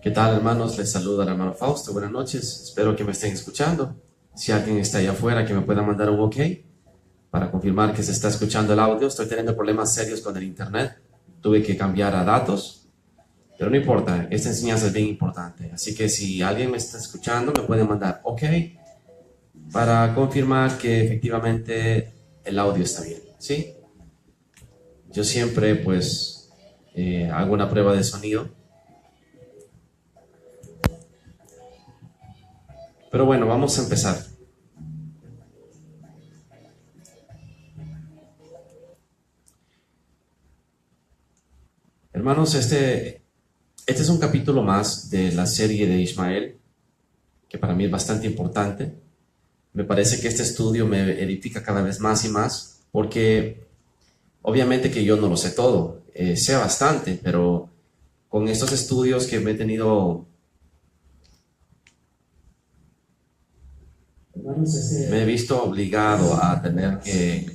¿Qué tal, hermanos? Les saluda el hermano Fausto. Buenas noches. Espero que me estén escuchando. Si alguien está allá afuera, que me pueda mandar un OK para confirmar que se está escuchando el audio. Estoy teniendo problemas serios con el internet. Tuve que cambiar a datos, pero no importa. Esta enseñanza es bien importante. Así que si alguien me está escuchando, me puede mandar OK para confirmar que efectivamente el audio está bien. ¿Sí? Yo siempre, pues, hago una prueba de sonido. Pero bueno, vamos a empezar. Hermanos, este es un capítulo más de la serie de Ismael, que para mí es bastante importante. Me parece que este estudio me edifica cada vez más y más, porque obviamente que yo no lo sé todo, sé bastante, pero con estos estudios que me he tenido, me he visto obligado a tener que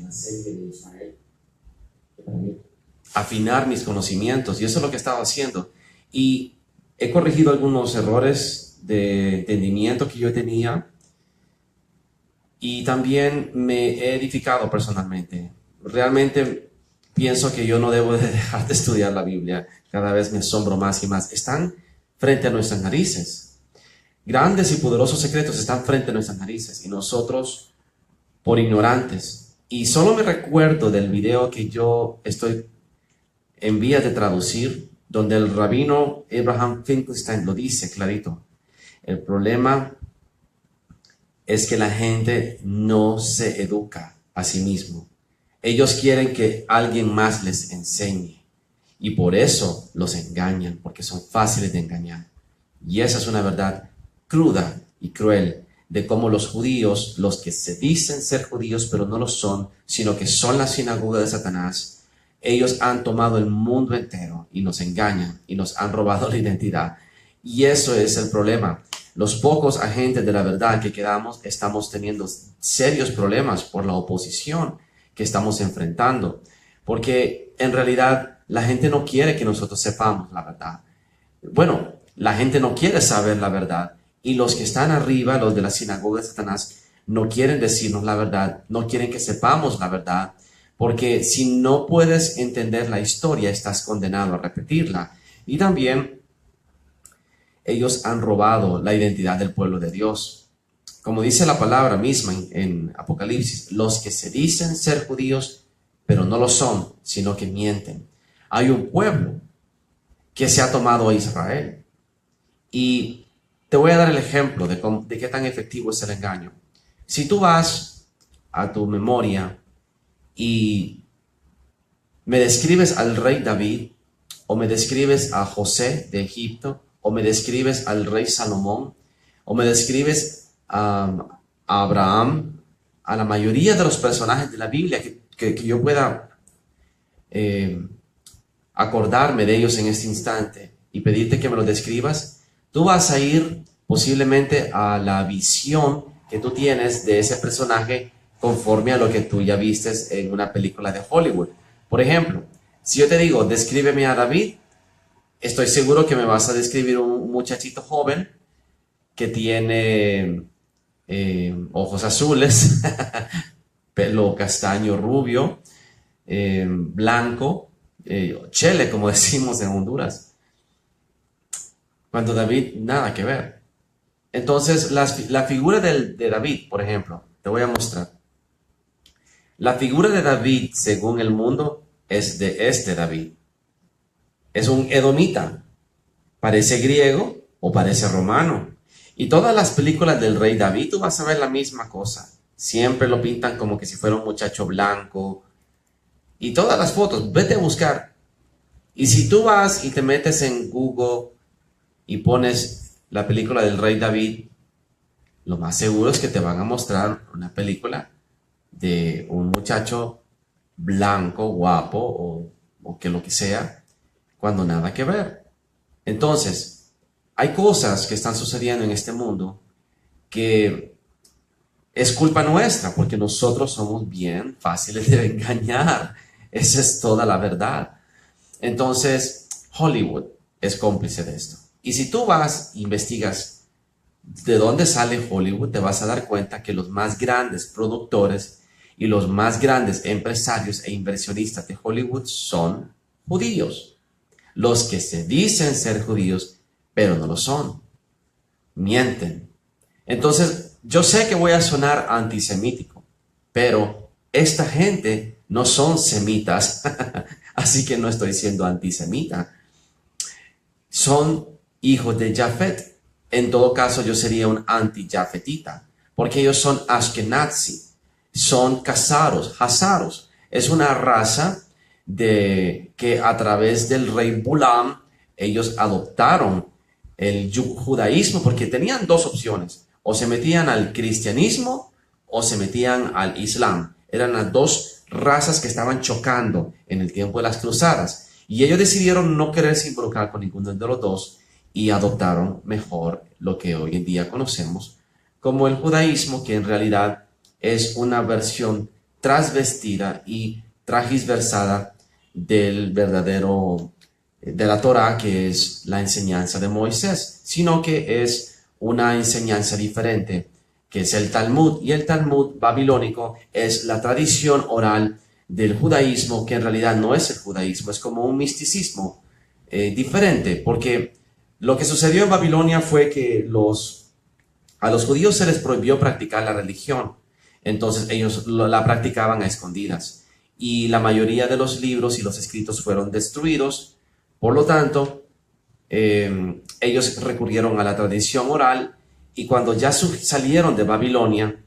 afinar mis conocimientos, y eso es lo que he estado haciendo. Y he corregido algunos errores de entendimiento que yo tenía, y también me he edificado personalmente. Realmente pienso que yo no debo de dejar de estudiar la Biblia. Cada vez me asombro más y más. Están frente a nuestras narices. Grandes y poderosos secretos están frente a nuestras narices, y nosotros, por ignorantes. Y solo me recuerdo del video que yo estoy en vías de traducir, donde el rabino Abraham Finkelstein lo dice clarito. El problema es que la gente no se educa a sí mismo. Ellos quieren que alguien más les enseñe, y por eso los engañan, porque son fáciles de engañar. Y esa es una verdad cruda y cruel de cómo los judíos, los que se dicen ser judíos pero no lo son, sino que son la sinagoga de Satanás, ellos han tomado el mundo entero y nos engañan y nos han robado la identidad. Y eso es el problema. Los pocos agentes de la verdad que quedamos estamos teniendo serios problemas por la oposición que estamos enfrentando, porque en realidad la gente no quiere que nosotros sepamos la verdad. Bueno, la gente no quiere saber la verdad, y los que están arriba, los de la sinagoga de Satanás, no quieren decirnos la verdad, no quieren que sepamos la verdad, porque si no puedes entender la historia, estás condenado a repetirla. Y también ellos han robado la identidad del pueblo de Dios. Como dice la palabra misma en Apocalipsis, los que se dicen ser judíos, pero no lo son, sino que mienten. Hay un pueblo que se ha tomado a Israel. Y te voy a dar el ejemplo de qué tan efectivo es el engaño. Si tú vas a tu memoria y me describes al rey David, o me describes a José de Egipto, o me describes al rey Salomón, o me describes a Abraham, a la mayoría de los personajes de la Biblia que yo pueda acordarme de ellos en este instante y pedirte que me los describas, tú vas a ir posiblemente a la visión que tú tienes de ese personaje conforme a lo que tú ya vistes en una película de Hollywood. Por ejemplo, si yo te digo, descríbeme a David, estoy seguro que me vas a describir un muchachito joven que tiene ojos azules, pelo castaño rubio, blanco, chele, como decimos en Honduras. Cuando David, nada que ver. Entonces, la figura de David, por ejemplo, te voy a mostrar. La figura de David, según el mundo, es de este David. Es un edomita. Parece griego o parece romano. Y todas las películas del rey David, tú vas a ver la misma cosa. Siempre lo pintan como que si fuera un muchacho blanco. Y todas las fotos, vete a buscar. Y si tú vas y te metes en Google y pones la película del rey David, lo más seguro es que te van a mostrar una película de un muchacho blanco, guapo o que lo que sea, cuando nada que ver. Entonces, hay cosas que están sucediendo en este mundo que es culpa nuestra, porque nosotros somos bien fáciles de engañar. Esa es toda la verdad. Entonces, Hollywood es cómplice de esto. Y si tú vas e investigas de dónde sale Hollywood, te vas a dar cuenta que los más grandes productores y los más grandes empresarios e inversionistas de Hollywood son judíos. Los que se dicen ser judíos, pero no lo son. Mienten. Entonces, yo sé que voy a sonar antisemítico, pero esta gente no son semitas, así que no estoy siendo antisemita. Son hijos de Jafet. En todo caso, yo sería un anti-jafetita, porque ellos son Ashkenazi, son hazaros. Es una raza que a través del rey Bulam, ellos adoptaron el judaísmo, porque tenían dos opciones: o se metían al cristianismo o se metían al islam. Eran las dos razas que estaban chocando en el tiempo de las cruzadas, y ellos decidieron no quererse involucrar con ninguno de los dos y adoptaron mejor lo que hoy en día conocemos como el judaísmo, que en realidad es una versión transvestida y transversada del verdadero, de la Torá, que es la enseñanza de Moisés, sino que es una enseñanza diferente, que es el Talmud. Y el Talmud babilónico es la tradición oral del judaísmo, que en realidad no es el judaísmo, es como un misticismo diferente, porque lo que sucedió en Babilonia fue que a los judíos se les prohibió practicar la religión. Entonces ellos la practicaban a escondidas, y la mayoría de los libros y los escritos fueron destruidos. Por lo tanto, ellos recurrieron a la tradición oral, y cuando ya salieron de Babilonia,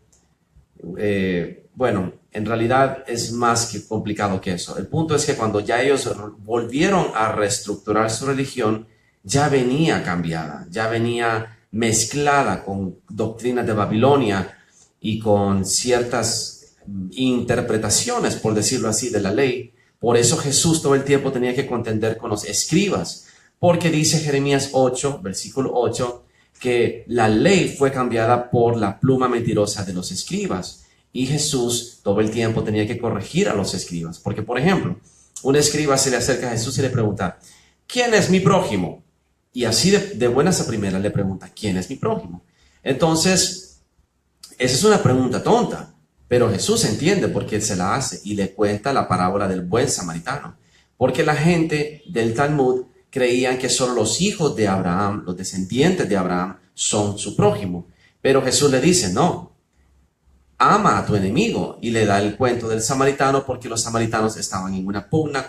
bueno, en realidad es más que complicado que eso. El punto es que cuando ya ellos volvieron a reestructurar su religión, ya venía cambiada, ya venía mezclada con doctrinas de Babilonia y con ciertas interpretaciones, por decirlo así, de la ley. Por eso Jesús todo el tiempo tenía que contender con los escribas, porque dice Jeremías 8, versículo 8, que la ley fue cambiada por la pluma mentirosa de los escribas. Y Jesús todo el tiempo tenía que corregir a los escribas, porque, por ejemplo, un escriba se le acerca a Jesús y le pregunta: ¿quién es mi prójimo? Y así de buenas a primeras le pregunta: ¿quién es mi prójimo? Entonces, esa es una pregunta tonta, pero Jesús entiende por qué se la hace y le cuenta la parábola del buen samaritano. Porque la gente del Talmud creían que solo los hijos de Abraham, los descendientes de Abraham, son su prójimo. Pero Jesús le dice: no, ama a tu enemigo, y le da el cuento del samaritano, porque los samaritanos estaban en una pugna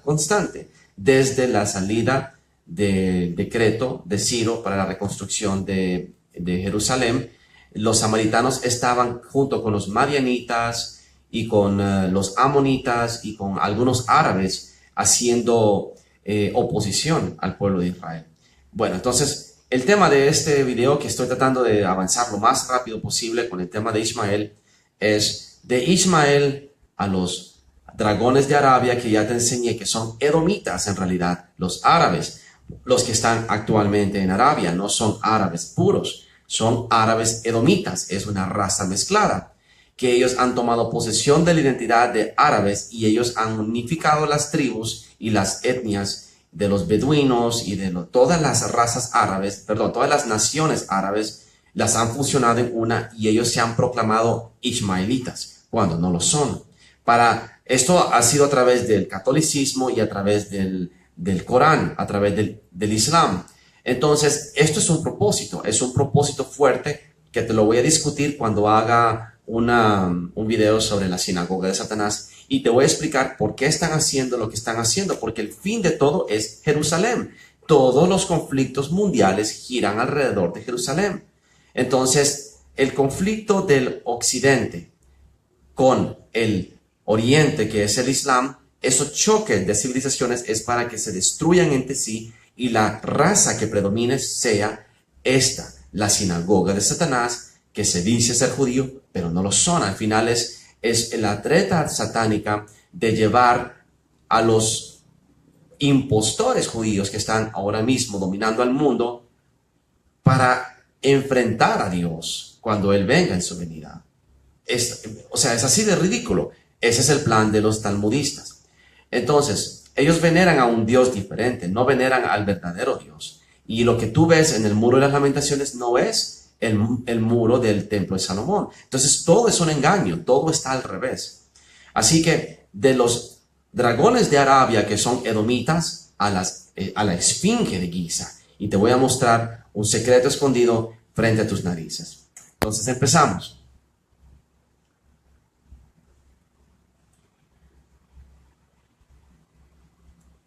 constante desde la salida del decreto de Ciro para la reconstrucción de Jerusalén. Los samaritanos estaban junto con los madianitas y con los amonitas y con algunos árabes haciendo oposición al pueblo de Israel. Bueno, entonces el tema de este video, que estoy tratando de avanzar lo más rápido posible con el tema de Ismael, es de Ismael a los dragones de Arabia, que ya te enseñé que son edomitas en realidad. Los árabes, los que están actualmente en Arabia, no son árabes puros, son árabes edomitas. Es una raza mezclada, que ellos han tomado posesión de la identidad de árabes, y ellos han unificado las tribus y las etnias de los beduinos y de todas las razas árabes, perdón, todas las naciones árabes, las han fusionado en una, y ellos se han proclamado ismaelitas, cuando no lo son. Esto ha sido a través del catolicismo y a través del Corán, a través del Islam. Entonces, esto es un propósito fuerte, que te lo voy a discutir cuando haga un video sobre la sinagoga de Satanás, y te voy a explicar por qué están haciendo lo que están haciendo, porque el fin de todo es Jerusalén. Todos los conflictos mundiales giran alrededor de Jerusalén. Entonces, el conflicto del occidente con el oriente, que es el Islam, esos choques de civilizaciones es para que se destruyan entre sí, y la raza que predomine sea esta, la sinagoga de Satanás, que se dice ser judío, pero no lo son. Al final es la treta satánica de llevar a los impostores judíos que están ahora mismo dominando al mundo para enfrentar a Dios cuando Él venga en su venida. O sea, es así de ridículo. Ese es el plan de los talmudistas. Entonces, ellos veneran a un Dios diferente, no veneran al verdadero Dios. Y lo que tú ves en el Muro de las Lamentaciones no es el muro del Templo de Salomón. Entonces, todo es un engaño, todo está al revés. Así que, de los dragones de Arabia, que son edomitas, a la esfinge de Giza. Y te voy a mostrar un secreto escondido frente a tus narices. Entonces, empezamos.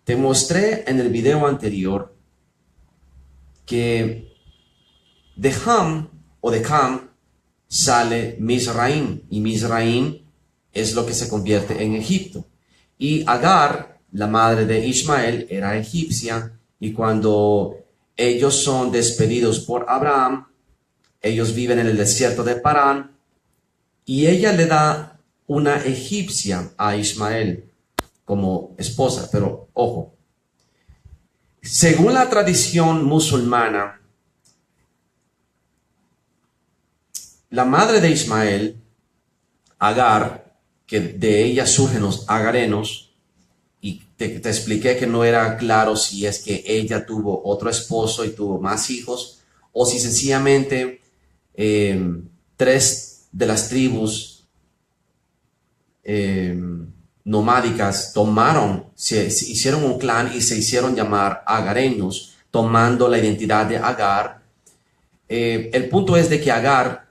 Te mostré en el video anterior que de Ham o de Cam sale Mizraim, y Mizraim es lo que se convierte en Egipto. Y Agar, la madre de Ismael, era egipcia, y cuando ellos son despedidos por Abraham, ellos viven en el desierto de Parán, y ella le da una egipcia a Ismael como esposa. Pero ojo, según la tradición musulmana, la madre de Ismael, Agar, que de ella surgen los agarenos, y te expliqué que no era claro si es que ella tuvo otro esposo y tuvo más hijos, o si sencillamente 3 de las tribus nomádicas hicieron un clan y se hicieron llamar agareños, tomando la identidad de Agar. El punto es de que Agar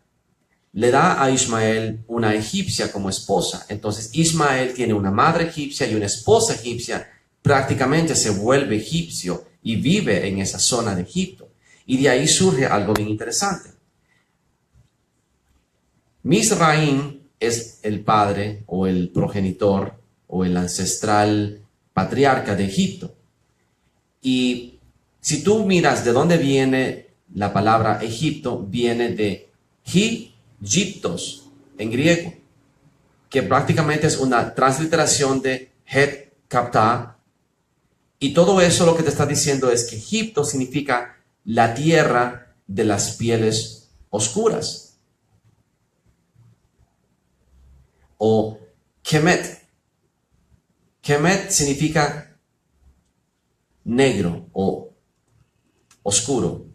le da a Ismael una egipcia como esposa. Entonces Ismael tiene una madre egipcia y una esposa egipcia, prácticamente se vuelve egipcio y vive en esa zona de Egipto. Y de ahí surge algo bien interesante. Mizraim es el padre o el progenitor o el ancestral patriarca de Egipto. Y si tú miras de dónde viene la palabra Egipto, viene de Egiptos en griego, que prácticamente es una transliteración de Het Kapta. Y todo eso lo que te está diciendo es que Egipto significa la tierra de las pieles oscuras. O Kemet. Kemet significa negro o oscuro.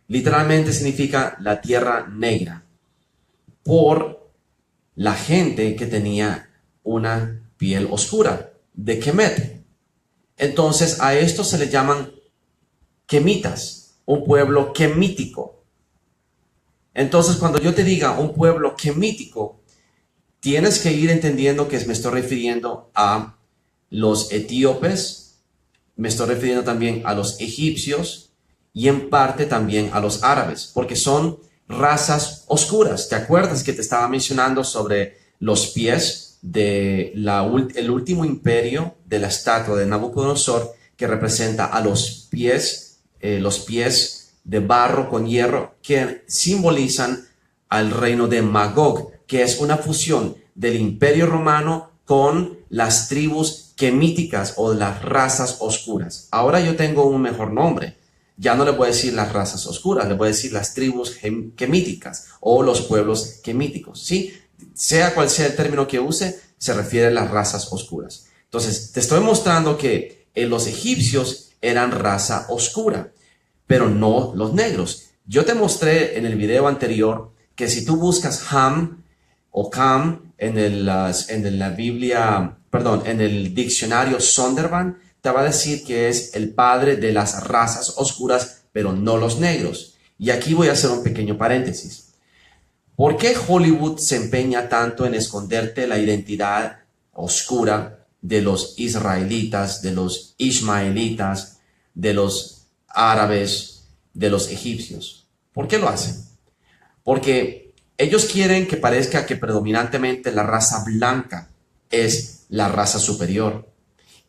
Literalmente significa la tierra negra, por la gente que tenía una piel oscura, de Kemet. Entonces a esto se le llaman quemitas, un pueblo quemítico. Entonces cuando yo te diga un pueblo quemítico, tienes que ir entendiendo que me estoy refiriendo a los etíopes, me estoy refiriendo también a los egipcios y en parte también a los árabes, porque son razas oscuras. ¿Te acuerdas que te estaba mencionando sobre los pies de el último imperio de la estatua de Nabucodonosor, que representa a los pies de barro con hierro, que simbolizan al reino de Magog, que es una fusión del imperio romano con las tribus quemíticas o las razas oscuras? Ahora yo tengo un mejor nombre. Ya no le voy a decir las razas oscuras, le voy a decir las tribus quemíticas o los pueblos quemíticos, ¿sí? Sea cual sea el término que use, se refiere a las razas oscuras. Entonces, te estoy mostrando que los egipcios eran raza oscura, pero no los negros. Yo te mostré en el video anterior que si tú buscas Ham o Cam en la Biblia, perdón, en el diccionario Zondervan, te va a decir que es el padre de las razas oscuras, pero no los negros. Y aquí voy a hacer un pequeño paréntesis. ¿Por qué Hollywood se empeña tanto en esconderte la identidad oscura de los israelitas, de los ismaelitas, de los árabes, de los egipcios? ¿Por qué lo hacen? Porque ellos quieren que parezca que predominantemente la raza blanca es la raza superior.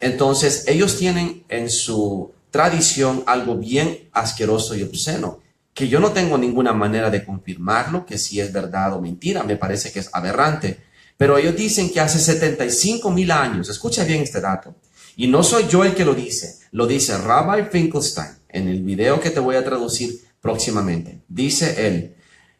Entonces, ellos tienen en su tradición algo bien asqueroso y obsceno, que yo no tengo ninguna manera de confirmarlo, que si es verdad o mentira, me parece que es aberrante. Pero ellos dicen que hace 75,000 años, escucha bien este dato, Y no soy yo el que lo dice Rabbi Finkelstein en el video que te voy a traducir próximamente. Dice él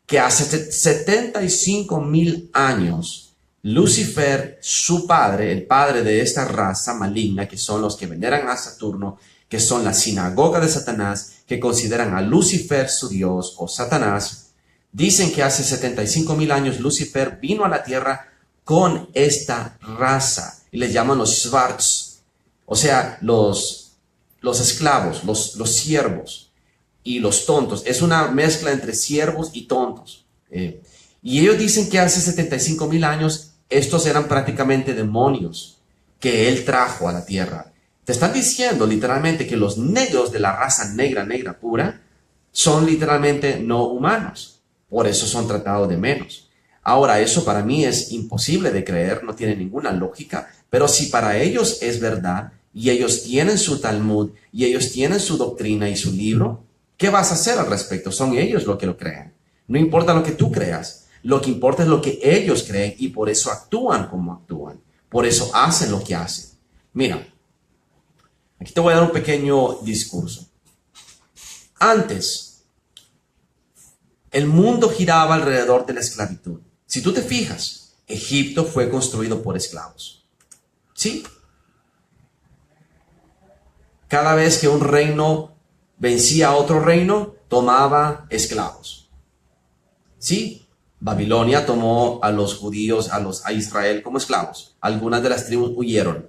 que hace 75,000 años Lucifer, su padre, el padre de esta raza maligna, que son los que veneran a Saturno, que son la sinagoga de Satanás, que consideran a Lucifer su Dios o Satanás, dicen que hace 75,000 años Lucifer vino a la tierra con esta raza y les llaman los Schwarz, o sea, los esclavos, los siervos y los tontos. Es una mezcla entre siervos y tontos. Y ellos dicen que hace 75,000 años estos eran prácticamente demonios que él trajo a la tierra. Te están diciendo literalmente que los negros de la raza negra pura son literalmente no humanos. Por eso son tratados de menos. Ahora, eso para mí es imposible de creer, no tiene ninguna lógica, pero si para ellos es verdad y ellos tienen su Talmud y ellos tienen su doctrina y su libro, ¿qué vas a hacer al respecto? Son ellos los que lo creen. No importa lo que tú creas, lo que importa es lo que ellos creen y por eso actúan como actúan. Por eso hacen lo que hacen. Mira, aquí te voy a dar un pequeño discurso. Antes, el mundo giraba alrededor de la esclavitud. Si tú te fijas, Egipto fue construido por esclavos. ¿Sí? Cada vez que un reino vencía a otro reino, tomaba esclavos. ¿Sí? Babilonia tomó a los judíos, a Israel como esclavos. Algunas de las tribus huyeron.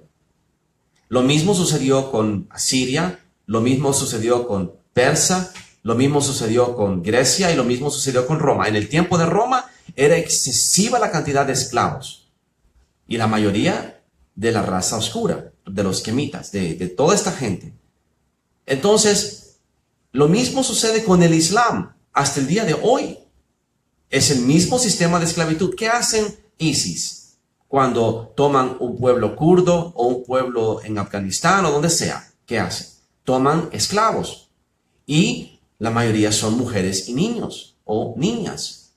Lo mismo sucedió con Asiria, lo mismo sucedió con Persia, lo mismo sucedió con Grecia y lo mismo sucedió con Roma. En el tiempo de Roma era excesiva la cantidad de esclavos y la mayoría de la raza oscura, de los quemitas, de toda esta gente. Entonces, lo mismo sucede con el Islam hasta el día de hoy. Es el mismo sistema de esclavitud. ¿Qué hacen ISIS cuando toman un pueblo kurdo o un pueblo en Afganistán o donde sea? ¿Qué hacen? Toman esclavos y la mayoría son mujeres y niños o niñas.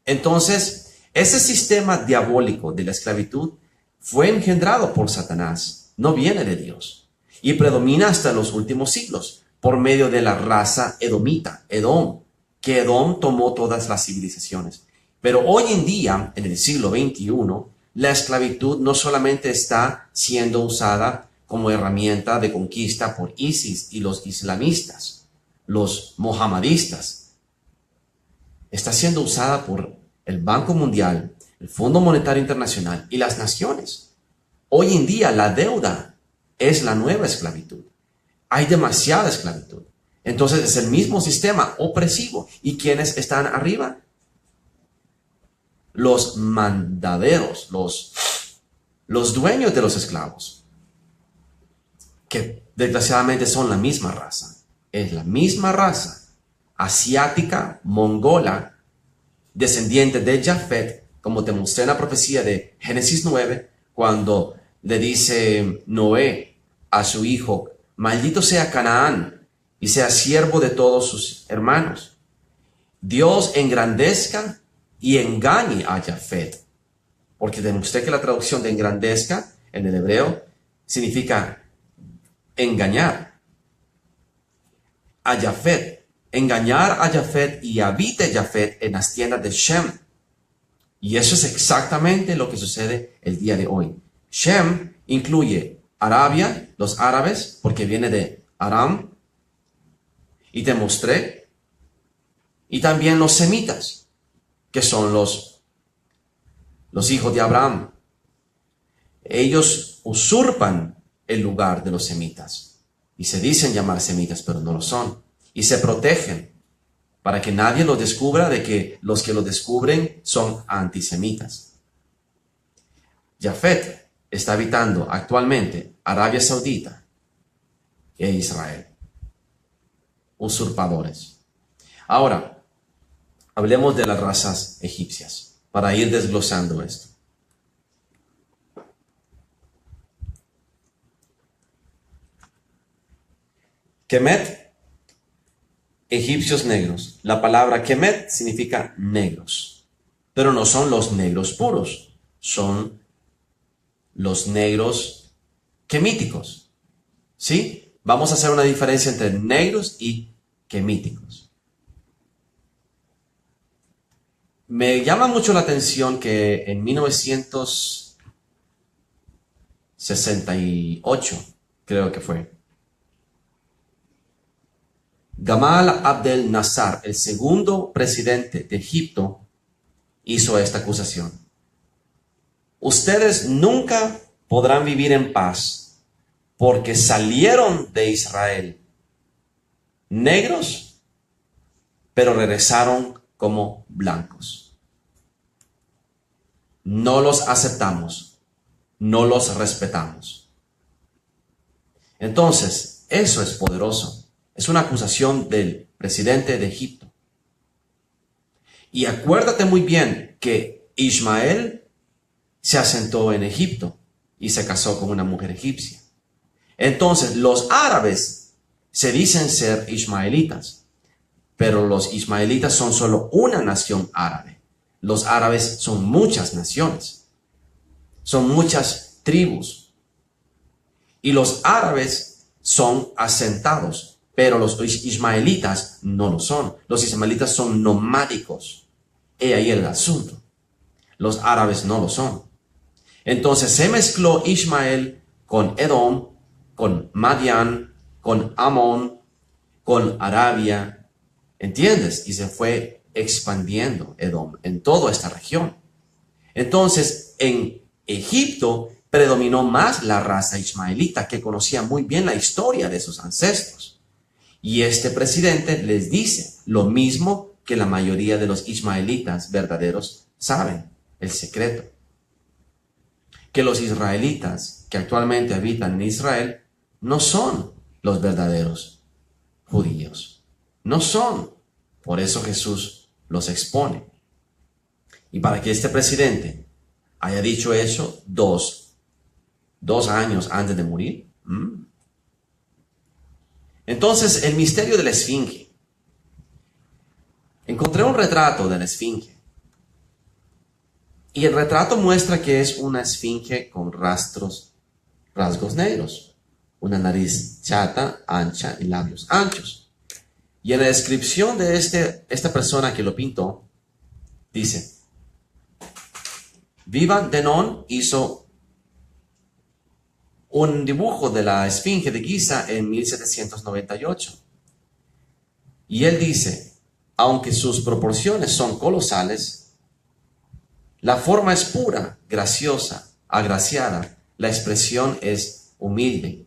Entonces, ese sistema diabólico de la esclavitud fue engendrado por Satanás, no viene de Dios y predomina hasta los últimos siglos por medio de la raza edomita, Edom, que Edom tomó todas las civilizaciones. Pero hoy en día, en el siglo XXI, la esclavitud no solamente está siendo usada como herramienta de conquista por ISIS y los islamistas, los mohamadistas. Está siendo usada por el Banco Mundial, el Fondo Monetario Internacional y las naciones. Hoy en día la deuda es la nueva esclavitud. Hay demasiada esclavitud. Entonces es el mismo sistema opresivo. ¿Y quiénes están arriba? Los mandaderos, los dueños de los esclavos, que desgraciadamente son la misma raza. Es la misma raza asiática, mongola, descendiente de Jafet, como te mostré en la profecía de Génesis 9, cuando le dice Noé a su hijo, maldito sea Canaán y sea siervo de todos sus hermanos. Dios engrandezca y engañe a Jafet. Porque demostré que la traducción de engrandezca en el hebreo significa engañar a Jafet. Engañar a Jafet y habite Jafet en las tiendas de Shem. Y eso es exactamente lo que sucede el día de hoy. Shem incluye Arabia, los árabes, porque viene de Aram, y te mostré, y también los semitas, que son los hijos de Abraham. Ellos usurpan el lugar de los semitas, y se dicen llamar semitas, pero no lo son, y se protegen para que nadie los descubra de que los que lo descubren son antisemitas. Jafet está habitando actualmente Arabia Saudita e Israel. Usurpadores. Ahora, hablemos de las razas egipcias para ir desglosando esto. Kemet, egipcios negros. La palabra Kemet significa negros, pero no son los negros puros, son los negros quemíticos. ¿Sí? Vamos a hacer una diferencia entre negros y quemíticos. Me llama mucho la atención que en 1968, creo que fue, Gamal Abdel Nasser, el segundo presidente de Egipto, hizo esta acusación. Ustedes nunca podrán vivir en paz porque salieron de Israel negros, pero regresaron como blancos. No los aceptamos, no los respetamos. Entonces, eso es poderoso. Es una acusación del presidente de Egipto. Y acuérdate muy bien que Ismael se asentó en Egipto y se casó con una mujer egipcia. Entonces, los árabes se dicen ser ismaelitas, pero los ismaelitas son solo una nación árabe. Los árabes son muchas naciones, son muchas tribus. Y los árabes son asentados, pero los ismaelitas no lo son. Los ismaelitas son nomádicos. He ahí el asunto. Los árabes no lo son. Entonces se mezcló Ismael con Edom, con Madián, con Amón, con Arabia. ¿Entiendes? Y se fue expandiendo Edom en toda esta región. Entonces en Egipto predominó más la raza ismaelita, que conocía muy bien la historia de sus ancestros. Y este presidente les dice lo mismo que la mayoría de los ismaelitas verdaderos saben, el secreto. Que los israelitas que actualmente habitan en Israel no son los verdaderos judíos. No son. Por eso Jesús los expone. Y para que este presidente haya dicho eso dos años antes de morir. Entonces, el misterio de la Esfinge. Encontré un retrato de la Esfinge. Y el retrato muestra que es una esfinge con rasgos negros. Una nariz chata, ancha y labios anchos. Y en la descripción de esta persona que lo pintó, dice, Vivan Denon hizo un dibujo de la Esfinge de Giza en 1798. Y él dice, aunque sus proporciones son colosales, la forma es pura, graciosa, agraciada, la expresión es humilde,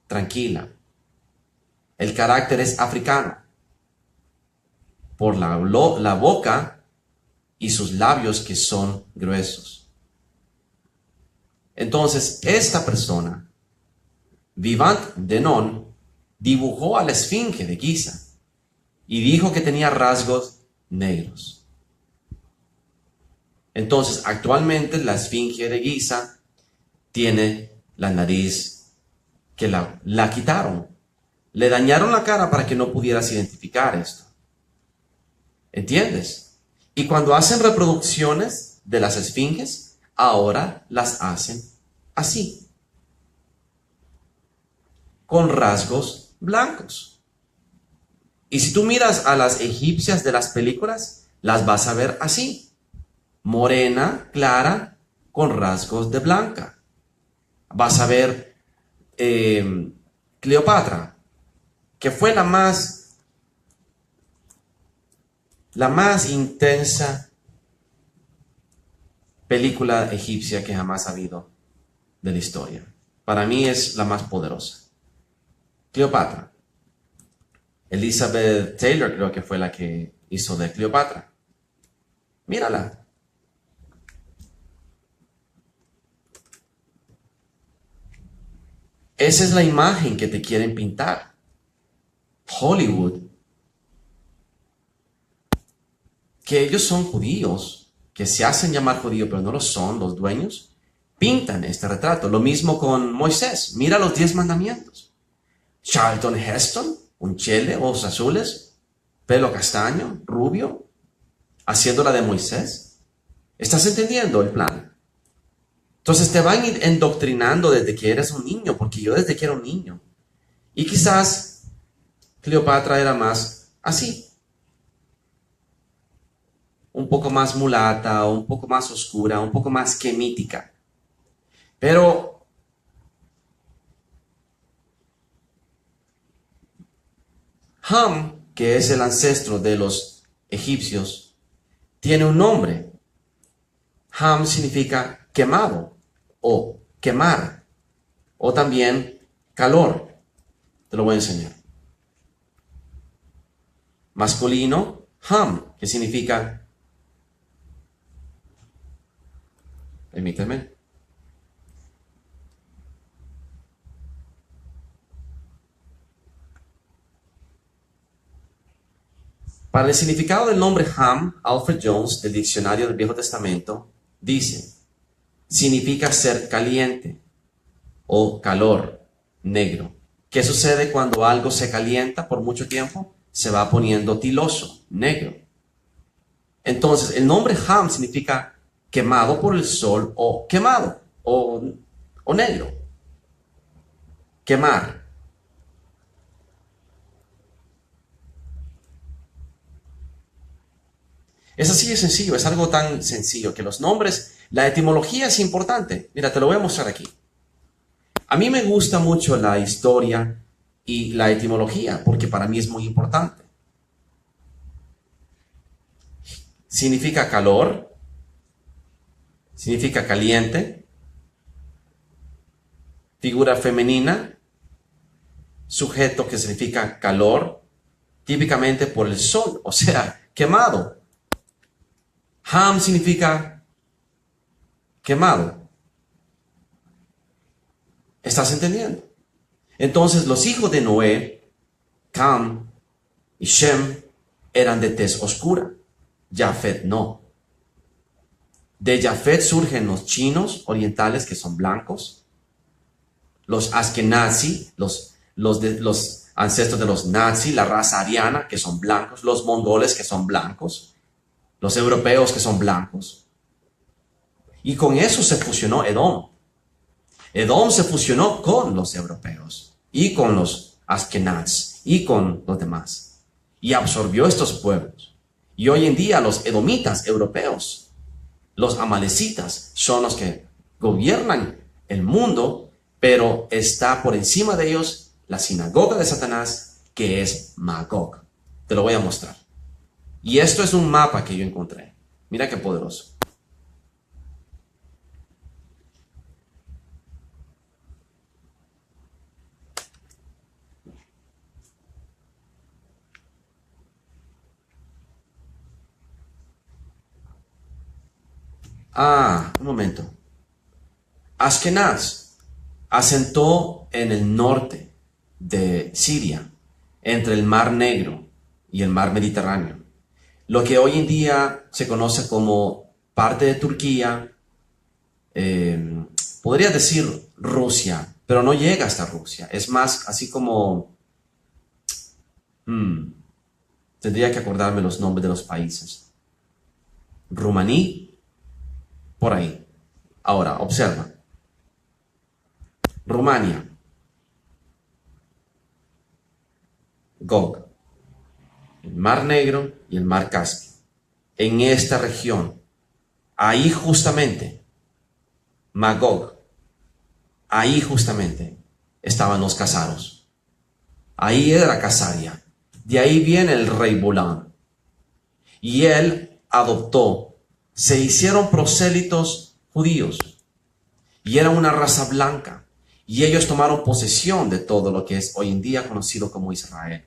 tranquila. El carácter es africano, por la boca y sus labios que son gruesos. Entonces, esta persona, Vivant Denon, dibujó a la Esfinge de Giza y dijo que tenía rasgos negros. Entonces, actualmente la Esfinge de Giza tiene la nariz que la quitaron. Le dañaron la cara para que no pudieras identificar esto. ¿Entiendes? Y cuando hacen reproducciones de las esfinges, ahora las hacen así, con rasgos blancos. Y si tú miras a las egipcias de las películas, las vas a ver así, morena, clara, con rasgos de blanca. Vas a ver Cleopatra, que fue la más intensa película egipcia que jamás ha habido de la historia. Para mí es la más poderosa. Cleopatra. Elizabeth Taylor creo que fue la que hizo de Cleopatra. Mírala. Esa es la imagen que te quieren pintar. Hollywood. Que ellos son judíos, que se hacen llamar judíos, pero no lo son, los dueños, pintan este retrato. Lo mismo con Moisés. Mira los 10 mandamientos. Charlton Heston, un chele, ojos azules, pelo castaño, rubio, haciendo la de Moisés. ¿Estás entendiendo el plan? Entonces te van endoctrinando desde que eres un niño, porque yo desde que era un niño. Y quizás Cleopatra era más así, un poco más mulata, un poco más oscura, un poco más quemítica. Pero Ham, que es el ancestro de los egipcios, tiene un nombre. Ham significa quemado o quemar o también calor. Te lo voy a enseñar. Masculino, Ham, que significa, permíteme, para el significado del nombre Ham, Alfred Jones, del diccionario del Viejo Testamento, dice, significa ser caliente o calor, negro. ¿Qué sucede cuando algo se calienta por mucho tiempo? Se va poniendo tiloso, negro. Entonces, el nombre Ham significa quemado por el sol o quemado o negro. Quemar. Es así de sencillo, es algo tan sencillo que los nombres, la etimología es importante. Mira, te lo voy a mostrar aquí. A mí me gusta mucho la historia y la etimología porque para mí es muy importante. Significa calor, significa caliente, figura femenina, sujeto que significa calor, típicamente por el sol, o sea, quemado. Ham significa quemado. ¿Estás entendiendo? Entonces los hijos de Noé, Cam y Shem, eran de tez oscura. Jafet no. De Jafet surgen los chinos orientales que son blancos, los Askenazi, los ancestros de los nazi, la raza ariana que son blancos, los mongoles que son blancos, los europeos que son blancos. Y con eso se fusionó Edom. Edom se fusionó con los europeos y con los Askenaz y con los demás. Y absorbió estos pueblos. Y hoy en día los edomitas europeos, los amalecitas, son los que gobiernan el mundo, pero está por encima de ellos la sinagoga de Satanás, que es Magog. Te lo voy a mostrar. Y esto es un mapa que yo encontré. Mira qué poderoso. Un momento. Askenaz asentó en el norte de Siria, entre el Mar Negro y el Mar Mediterráneo. Lo que hoy en día se conoce como parte de Turquía, podría decir Rusia, pero no llega hasta Rusia. Es más así como... tendría que acordarme los nombres de los países. Rumaní, por ahí. Ahora, observa. Rumania. Gog. El Mar Negro y el Mar Caspio. En esta región. Ahí justamente. Magog. Ahí justamente estaban los casaros. Ahí era Casaria. De ahí viene el rey Bulán. Y él adoptó. Se hicieron prosélitos judíos. Y era una raza blanca. Y ellos tomaron posesión de todo lo que es hoy en día conocido como Israel.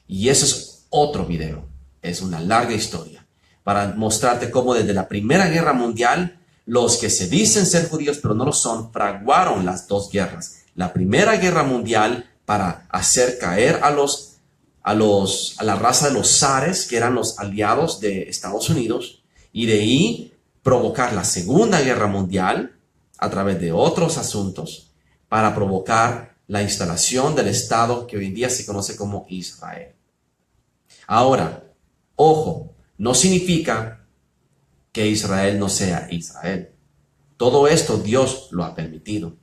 Y eso es otro video. Es una larga historia. Para mostrarte cómo desde la Primera Guerra Mundial, los que se dicen ser judíos pero no lo son, fraguaron las dos guerras. La Primera Guerra Mundial para hacer caer a la raza de los zares, que eran los aliados de Estados Unidos, y de ahí provocar la Segunda Guerra Mundial a través de otros asuntos para provocar la instalación del Estado que hoy en día se conoce como Israel. Ahora, ojo, no significa que Israel no sea Israel. Todo esto Dios lo ha permitido.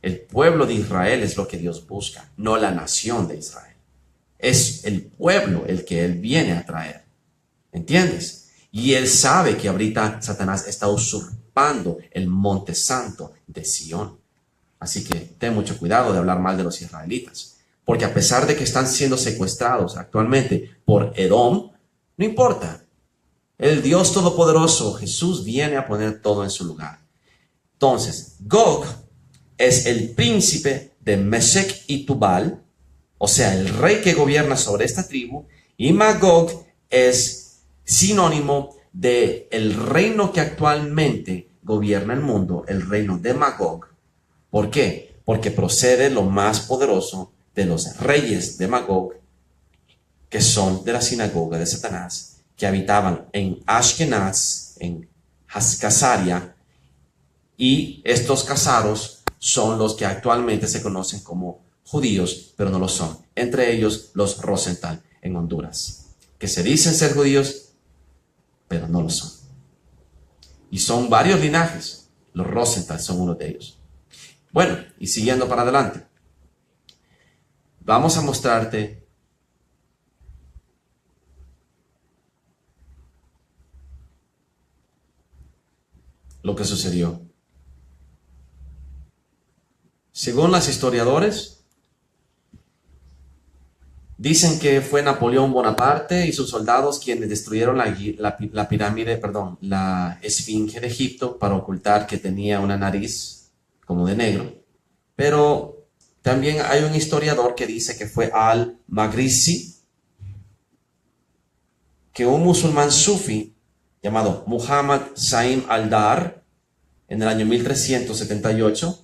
El pueblo de Israel es lo que Dios busca, no la nación de Israel. Es el pueblo el que Él viene a traer. ¿Entiendes? Y Él sabe que ahorita Satanás está usurpando el monte santo de Sión. Así que ten mucho cuidado de hablar mal de los israelitas. Porque a pesar de que están siendo secuestrados actualmente por Edom, no importa. El Dios Todopoderoso, Jesús, viene a poner todo en su lugar. Entonces, Gog es el príncipe de Meshech y Tubal, o sea, el rey que gobierna sobre esta tribu, y Magog es sinónimo de el reino que actualmente gobierna el mundo, el reino de Magog. ¿Por qué? Porque procede lo más poderoso de los reyes de Magog, que son de la sinagoga de Satanás, que habitaban en Ashkenaz, en Casaria, y estos casaros son los que actualmente se conocen como judíos, pero no lo son. Entre ellos los Rosenthal en Honduras, que se dicen ser judíos, pero no lo son. Y son varios linajes. Los Rosenthal son uno de ellos. Bueno, y siguiendo para adelante, vamos a mostrarte lo que sucedió. Según los historiadores, dicen que fue Napoleón Bonaparte y sus soldados quienes destruyeron la pirámide, la esfinge de Egipto para ocultar que tenía una nariz como de negro. Pero también hay un historiador que dice que fue al-Maghrisi, que un musulmán sufi llamado Muhammad Saim al-Dar en el año 1378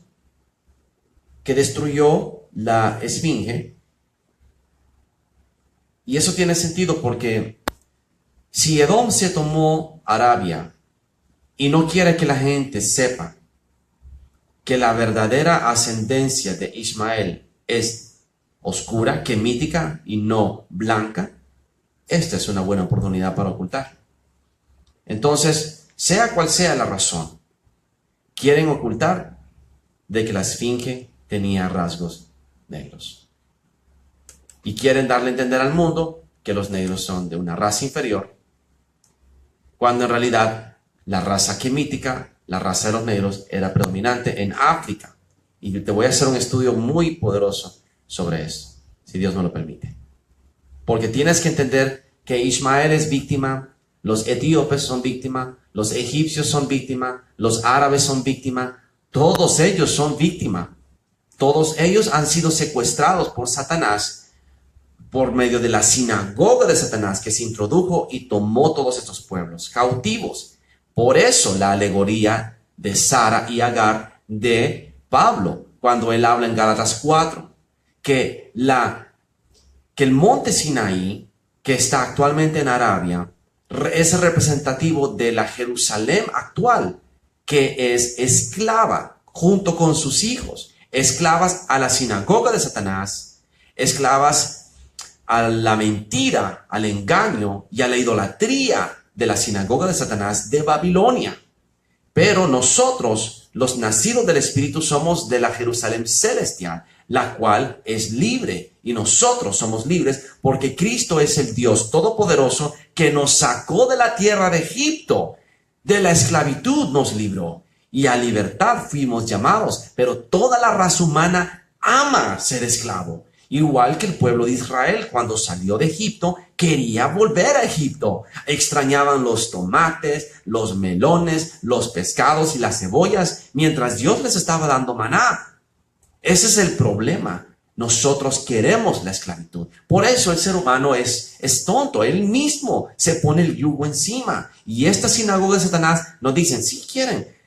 que destruyó la esfinge. Y eso tiene sentido porque si Edom se tomó Arabia y no quiere que la gente sepa que la verdadera ascendencia de Ismael es oscura, quemítica y no blanca, esta es una buena oportunidad para ocultar. Entonces, sea cual sea la razón, quieren ocultar de que la esfinge tenía rasgos negros. Y quieren darle a entender al mundo que los negros son de una raza inferior, cuando en realidad la raza quemítica, la raza de los negros, era predominante en África. Y te voy a hacer un estudio muy poderoso sobre eso, si Dios me lo permite. Porque tienes que entender que Ismael es víctima, los etíopes son víctimas, los egipcios son víctimas, los árabes son víctimas, todos ellos son víctimas. Todos ellos han sido secuestrados por Satanás por medio de la sinagoga de Satanás que se introdujo y tomó todos estos pueblos cautivos. Por eso la alegoría de Sara y Agar de Pablo, cuando él habla en Gálatas 4, que el monte Sinaí, que está actualmente en Arabia, es representativo de la Jerusalén actual, que es esclava junto con sus hijos. Esclavas a la sinagoga de Satanás, esclavas a la mentira, al engaño y a la idolatría de la sinagoga de Satanás de Babilonia. Pero nosotros, los nacidos del Espíritu, somos de la Jerusalén celestial, la cual es libre. Y nosotros somos libres porque Cristo es el Dios Todopoderoso que nos sacó de la tierra de Egipto. De la esclavitud nos libró. Y a libertad fuimos llamados, pero toda la raza humana ama ser esclavo. Igual que el pueblo de Israel cuando salió de Egipto, quería volver a Egipto. Extrañaban los tomates, los melones, los pescados y las cebollas, mientras Dios les estaba dando maná. Ese es el problema. Nosotros queremos la esclavitud. Por eso el ser humano es tonto. Él mismo se pone el yugo encima. Y esta sinagoga de Satanás nos dicen, si quieren,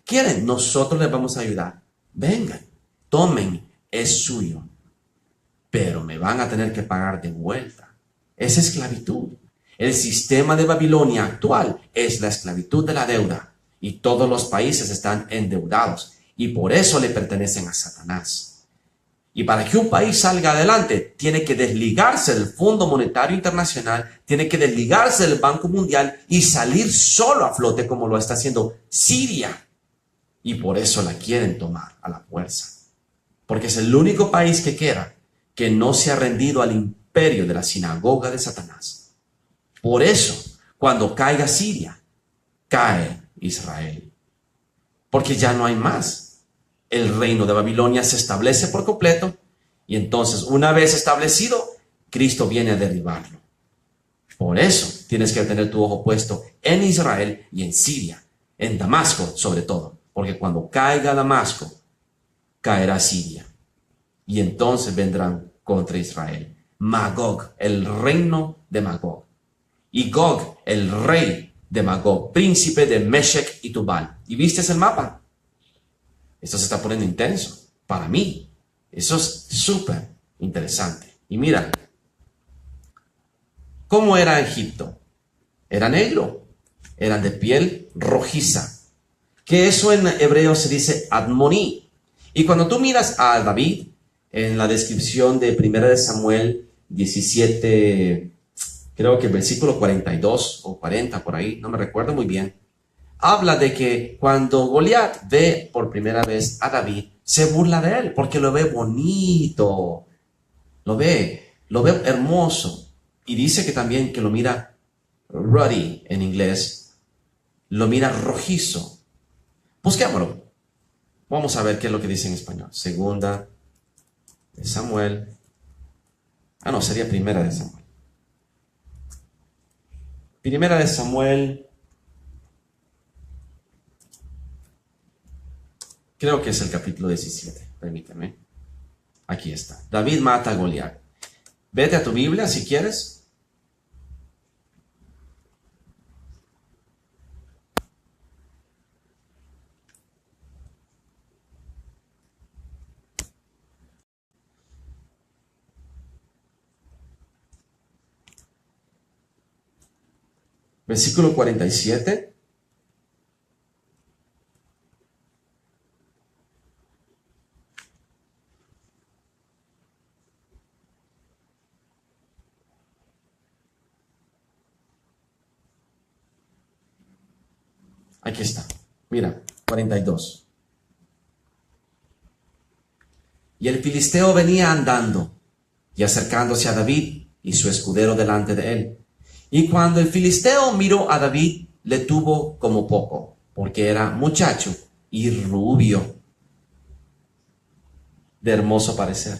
nosotros les vamos a ayudar. Vengan, tomen, es suyo. Pero me van a tener que pagar de vuelta. Es esclavitud. El sistema de Babilonia actual es la esclavitud de la deuda. Y todos los países están endeudados. Y por eso le pertenecen a Satanás. Y para que un país salga adelante, tiene que desligarse del Fondo Monetario Internacional, tiene que desligarse del Banco Mundial y salir solo a flote como lo está haciendo Siria. y por eso la quieren tomar a la fuerza. Porque es el único país que queda que no se ha rendido al imperio de la sinagoga de Satanás. Por eso, cuando caiga Siria, cae Israel. Porque ya no hay más. El reino de Babilonia se establece por completo y entonces, una vez establecido, Cristo viene a derribarlo. Por eso tienes que tener tu ojo puesto en Israel y en Siria, en Damasco sobre todo, porque cuando caiga Damasco, caerá Siria. Y entonces vendrán contra Israel. Magog, el reino de Magog. Y Gog, el rey de Magog, príncipe de Meshech y Tubal. ¿Y viste el mapa? Esto se está poniendo intenso. Para mí, eso es súper interesante. Y mira, ¿cómo era Egipto? Era negro. Eran de piel rojiza. Que eso en hebreo se dice Admoní. Y cuando tú miras a David, en la descripción de 1 Samuel 17, creo que versículo 42 o 40 por ahí, no me recuerdo muy bien, habla de que cuando Goliat ve por primera vez a David, se burla de él porque lo ve bonito, lo ve hermoso. Y dice que también que lo mira ruddy en inglés, lo mira rojizo. Busquémoslo. Vamos a ver qué es lo que dice en español. Segunda de Samuel. No, sería primera de Samuel. Primera de Samuel. Creo que es el capítulo 17. Permíteme. Aquí está. David mata a Goliat. Vete a tu Biblia si quieres. Versículo 47. Aquí está. Mira, 42. Y el filisteo venía andando y acercándose a David y su escudero delante de él. Y cuando el filisteo miró a David, le tuvo como poco, porque era muchacho y rubio, de hermoso parecer.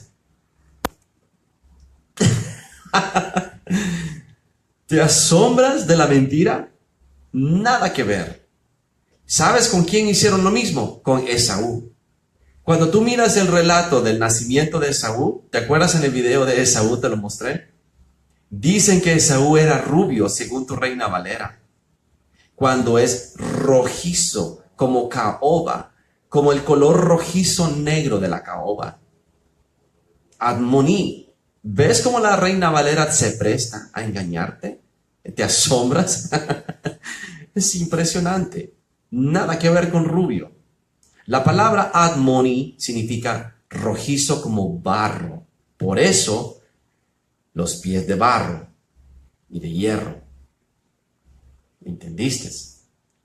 ¿Te asombras de la mentira? Nada que ver. ¿Sabes con quién hicieron lo mismo? Con Esaú. Cuando tú miras el relato del nacimiento de Esaú, ¿te acuerdas en el video de Esaú? Te lo mostré. Dicen que Esaú era rubio, según tu Reina Valera, cuando es rojizo, como caoba, como el color rojizo negro de la caoba. Admoní. ¿Ves cómo la Reina Valera se presta a engañarte? ¿Te asombras? Es impresionante. Nada que ver con rubio. La palabra admoní significa rojizo como barro. Por eso, los pies de barro y de hierro. ¿Entendiste?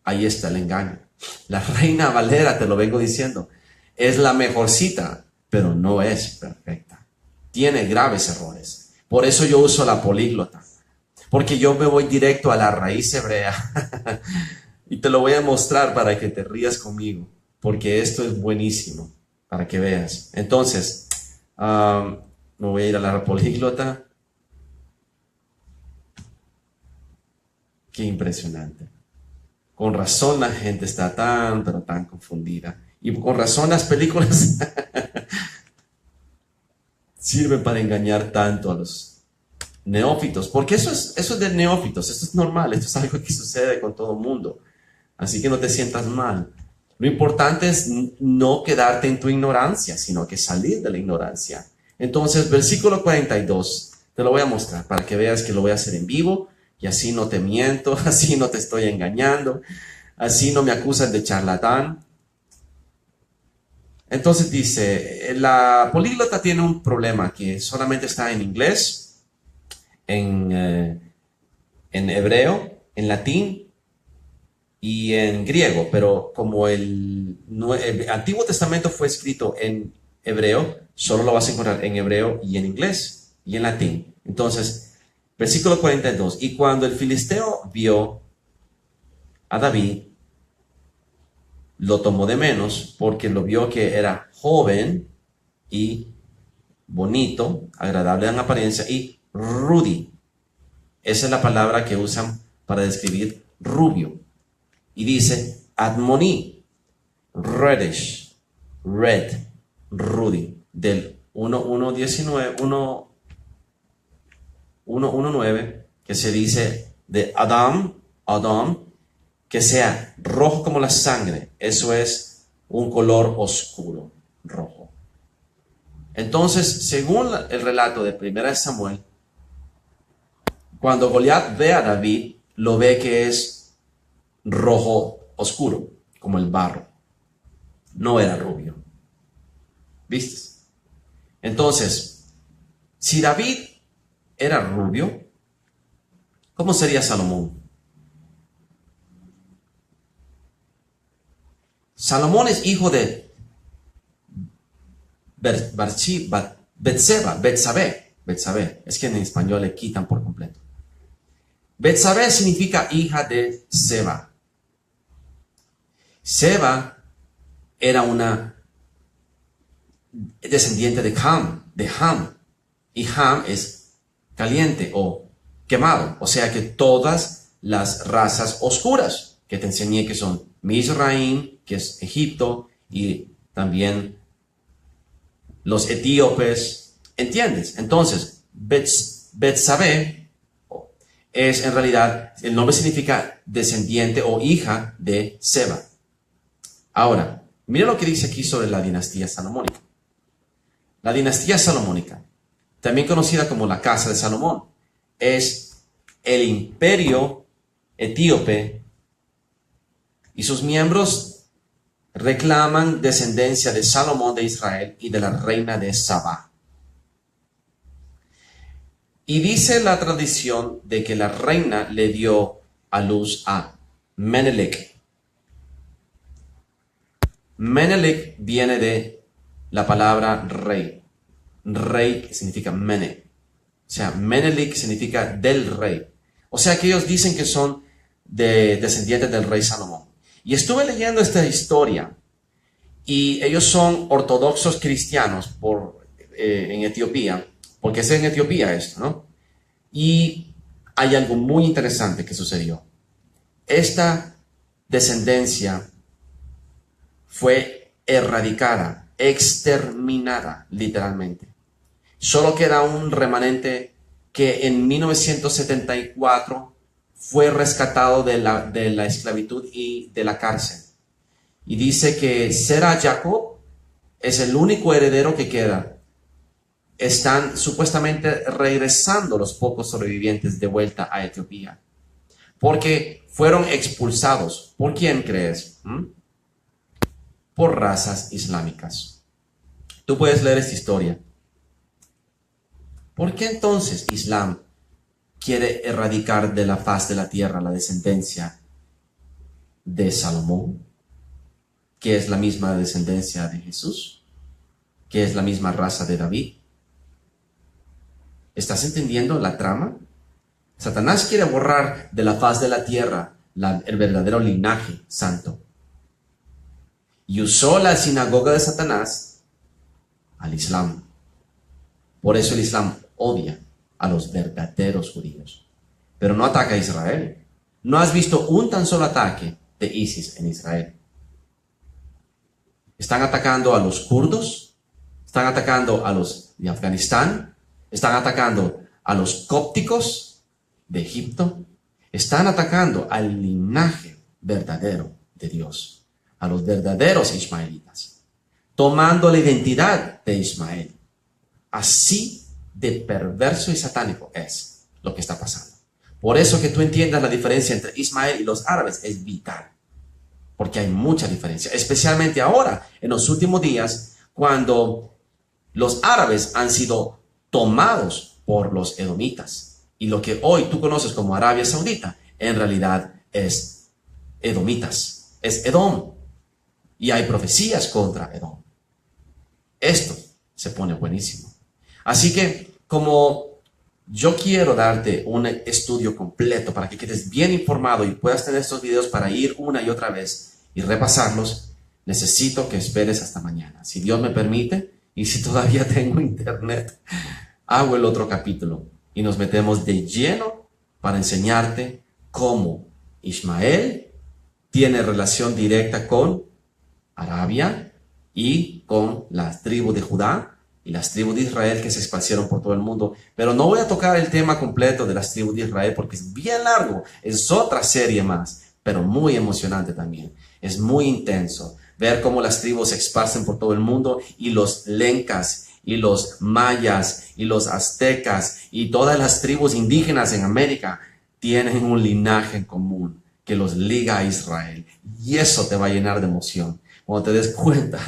Ahí está el engaño. La Reina Valera, te lo vengo diciendo, es la mejorcita, pero no es perfecta. Tiene graves errores. Por eso yo uso la políglota. Porque yo me voy directo a la raíz hebrea. Y te lo voy a mostrar para que te rías conmigo. Porque esto es buenísimo, para que veas. Entonces, me voy a ir a la políglota. Qué impresionante. Con razón la gente está pero tan confundida. Y con razón las películas sirven para engañar tanto a los neófitos. Porque eso es de neófitos, esto es normal, esto es algo que sucede con todo el mundo. Así que no te sientas mal. Lo importante es no quedarte en tu ignorancia, sino que salir de la ignorancia. Entonces, versículo 42, te lo voy a mostrar para que veas que lo voy a hacer en vivo. Y así no te miento, así no te estoy engañando, así no me acusan de charlatán. Entonces dice, la políglota tiene un problema que solamente está en inglés, en hebreo, en latín y en griego, pero como el Antiguo Testamento fue escrito en hebreo, solo lo vas a encontrar en hebreo y en inglés y en latín. Entonces, versículo 42, y cuando el filisteo vio a David, lo tomó de menos porque lo vio que era joven y bonito, agradable en apariencia y rudi. Esa es la palabra que usan para describir rubio. Y dice admoní, reddish, red, rudi, del 1.19, que se dice de Adam, que sea rojo como la sangre. Eso es un color oscuro, rojo. Entonces, según el relato de 1 Samuel, cuando Goliat ve a David, lo ve que es rojo oscuro, como el barro. No era rubio. ¿Viste? Entonces, si David era rubio, ¿cómo sería Salomón? Salomón es hijo de Betsabé. Es que en español le quitan por completo. Betsabé significa hija de Seba. Seba era una descendiente de Ham. Y Ham es caliente o quemado. O sea que todas las razas oscuras que te enseñé, que son Mizraim, que es Egipto, y también los etíopes, ¿entiendes? Entonces, Betsabé es en realidad, el nombre significa descendiente o hija de Seba. Ahora, mira lo que dice aquí sobre la dinastía salomónica. La dinastía salomónica, también conocida como la Casa de Salomón, es el imperio etíope y sus miembros reclaman descendencia de Salomón de Israel y de la reina de Sabá. Y dice la tradición de que la reina le dio a luz a Menelik. Menelik viene de la palabra rey. Rey significa Mene. O sea, Menelik significa del rey. O sea que ellos dicen que son descendientes del rey Salomón. Y estuve leyendo esta historia. Y ellos son ortodoxos cristianos en Etiopía. Porque es en Etiopía esto, ¿no? Y hay algo muy interesante que sucedió. Esta descendencia fue erradicada, exterminada, literalmente. Solo queda un remanente que en 1974 fue rescatado de la esclavitud y de la cárcel. Y dice que Será Jacob es el único heredero que queda. Están supuestamente regresando los pocos sobrevivientes de vuelta a Etiopía. Porque fueron expulsados. ¿Por quién crees? Por razas islámicas. Tú puedes leer esta historia. ¿Por qué entonces Islam quiere erradicar de la faz de la tierra la descendencia de Salomón, que es la misma descendencia de Jesús, que es la misma raza de David? ¿Estás entendiendo la trama? Satanás quiere borrar de la faz de la tierra el verdadero linaje santo. Y usó la sinagoga de Satanás al Islam. Por eso el Islam odia a los verdaderos judíos. Pero no ataca a Israel. No has visto un tan solo ataque de ISIS en Israel. Están atacando a los kurdos, están atacando a los de Afganistán, están atacando a los cópticos de Egipto, están atacando al linaje verdadero de Dios, a los verdaderos ismaelitas, tomando la identidad de Ismael. Así de perverso y satánico es lo que está pasando. Por eso que tú entiendas la diferencia entre Ismael y los árabes es vital, porque hay mucha diferencia, especialmente ahora, en los últimos días, cuando los árabes han sido tomados por los edomitas. Y lo que hoy tú conoces como Arabia Saudita, en realidad es edomitas. es Edom. Y hay profecías contra Edom. Esto se pone buenísimo. Así que, como yo quiero darte un estudio completo para que quedes bien informado y puedas tener estos videos para ir una y otra vez y repasarlos, necesito que esperes hasta mañana. Si Dios me permite y si todavía tengo internet, hago el otro capítulo y nos metemos de lleno para enseñarte cómo Ismael tiene relación directa con Arabia y con las tribus de Judá y las tribus de Israel que se esparcieron por todo el mundo. Pero no voy a tocar el tema completo de las tribus de Israel porque es bien largo, es otra serie más, pero muy emocionante también. Es muy intenso ver cómo las tribus se esparcen por todo el mundo y los lencas y los mayas y los aztecas y todas las tribus indígenas en América tienen un linaje en común que los liga a Israel. Y eso te va a llenar de emoción. Cuando te des cuenta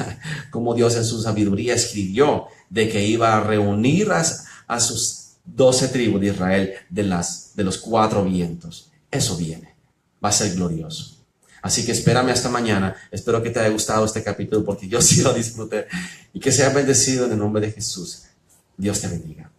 cómo Dios en su sabiduría escribió de que iba a reunir a sus 12 tribus de Israel de los 4 vientos. Eso viene. Va a ser glorioso. Así que espérame hasta mañana. Espero que te haya gustado este capítulo porque yo sí lo disfruté. Y que seas bendecido en el nombre de Jesús. Dios te bendiga.